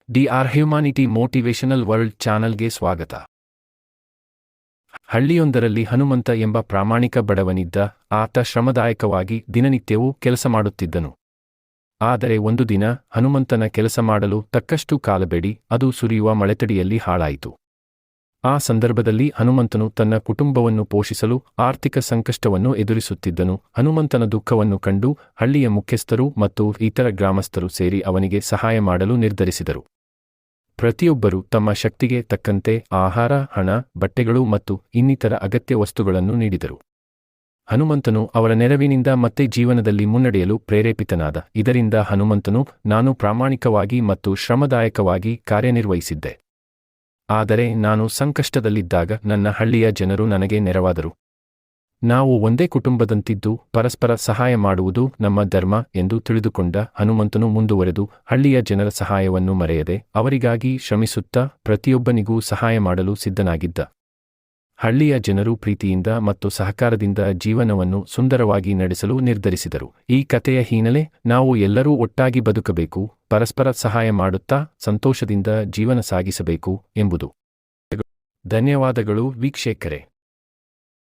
D R humanity motivational world ಚಾನಲ್ಗೆ ಸ್ವಾಗತ. ಹಳ್ಳಿಯೊಂದರಲ್ಲಿ ಹನುಮಂತ ಎಂಬ ಪ್ರಾಮಾಣಿಕ ಬಡವನಿದ್ದ. ಆತ ಶ್ರಮದಾಯಕವಾಗಿ ದಿನನಿತ್ಯವೂ ಕೆಲಸ ಮಾಡುತ್ತಿದ್ದನು. ಆದರೆ ಒಂದು ದಿನ ಹನುಮಂತನ ಕೆಲಸ ಮಾಡಲು ತಕ್ಕಷ್ಟು ಕಾಲಬೇಡಿ, ಅದು ಸುರಿಯುವ ಮಳೆತಡಿಯಲ್ಲಿ ಹಾಳಾಯಿತು. ಆ ಸಂದರ್ಭದಲ್ಲಿ ಹನುಮಂತನು ತನ್ನ ಕುಟುಂಬವನ್ನು ಪೋಷಿಸಲು ಆರ್ಥಿಕ ಸಂಕಷ್ಟವನ್ನು ಎದುರಿಸುತ್ತಿದ್ದನು. ಹನುಮಂತನ ದುಃಖವನ್ನು ಕಂಡು ಹಳ್ಳಿಯ ಮುಖ್ಯಸ್ಥರು ಮತ್ತು ಇತರ ಗ್ರಾಮಸ್ಥರು ಸೇರಿ ಅವನಿಗೆ ಸಹಾಯ ಮಾಡಲು ನಿರ್ಧರಿಸಿದರು. ಪ್ರತಿಯೊಬ್ಬರೂ ತಮ್ಮ ಶಕ್ತಿಗೆ ತಕ್ಕಂತೆ ಆಹಾರ, ಹಣ, ಬಟ್ಟೆಗಳು ಮತ್ತು ಇನ್ನಿತರ ಅಗತ್ಯ ವಸ್ತುಗಳನ್ನು ನೀಡಿದರು. ಹನುಮಂತನು ಅವರ ನೆರವಿನಿಂದ ಮತ್ತೆ ಜೀವನದಲ್ಲಿ ಮುನ್ನಡೆಯಲು ಪ್ರೇರೇಪಿತನಾದ. ಇದರಿಂದ ಹನುಮಂತನು, ನಾನು ಪ್ರಾಮಾಣಿಕವಾಗಿ ಮತ್ತು ಶ್ರಮದಾಯಕವಾಗಿ ಕಾರ್ಯನಿರ್ವಹಿಸಿದ್ದೆ. ಆದರೆ ನಾನು ಸಂಕಷ್ಟದಲ್ಲಿದ್ದಾಗ ನನ್ನ ಹಳ್ಳಿಯ ಜನರು ನನಗೆ ನೆರವಾದರು. ನಾವು ಒಂದೇ ಕುಟುಂಬದಂತಿದ್ದು ಪರಸ್ಪರ ಸಹಾಯ ಮಾಡುವುದು ನಮ್ಮ ಧರ್ಮ ಎಂದು ತಿಳಿದುಕೊಂಡ ಹನುಮಂತನು ಮುಂದುವರೆದು ಹಳ್ಳಿಯ ಜನರ ಸಹಾಯವನ್ನು ಮರೆಯದೆ ಅವರಿಗಾಗಿ ಶ್ರಮಿಸುತ್ತಾ ಪ್ರತಿಯೊಬ್ಬನಿಗೂ ಸಹಾಯ ಮಾಡಲು ಸಿದ್ಧನಾಗಿದ್ದ. ಹಳ್ಳಿಯ ಜನರು ಪ್ರೀತಿಯಿಂದ ಮತ್ತು ಸಹಕಾರದಿಂದ ಜೀವನವನ್ನು ಸುಂದರವಾಗಿ ನಡೆಸಲು ನಿರ್ಧರಿಸಿದರು. ಈ ಕಥೆಯ ಹಿನ್ನೆಲೆ, ನಾವು ಎಲ್ಲರೂ ಒಟ್ಟಾಗಿ ಬದುಕಬೇಕು, ಪರಸ್ಪರ ಸಹಾಯ ಮಾಡುತ್ತಾ ಸಂತೋಷದಿಂದ ಜೀವನ ಸಾಗಿಸಬೇಕು ಎಂಬುದು. ಧನ್ಯವಾದಗಳು ವೀಕ್ಷಕರೇ.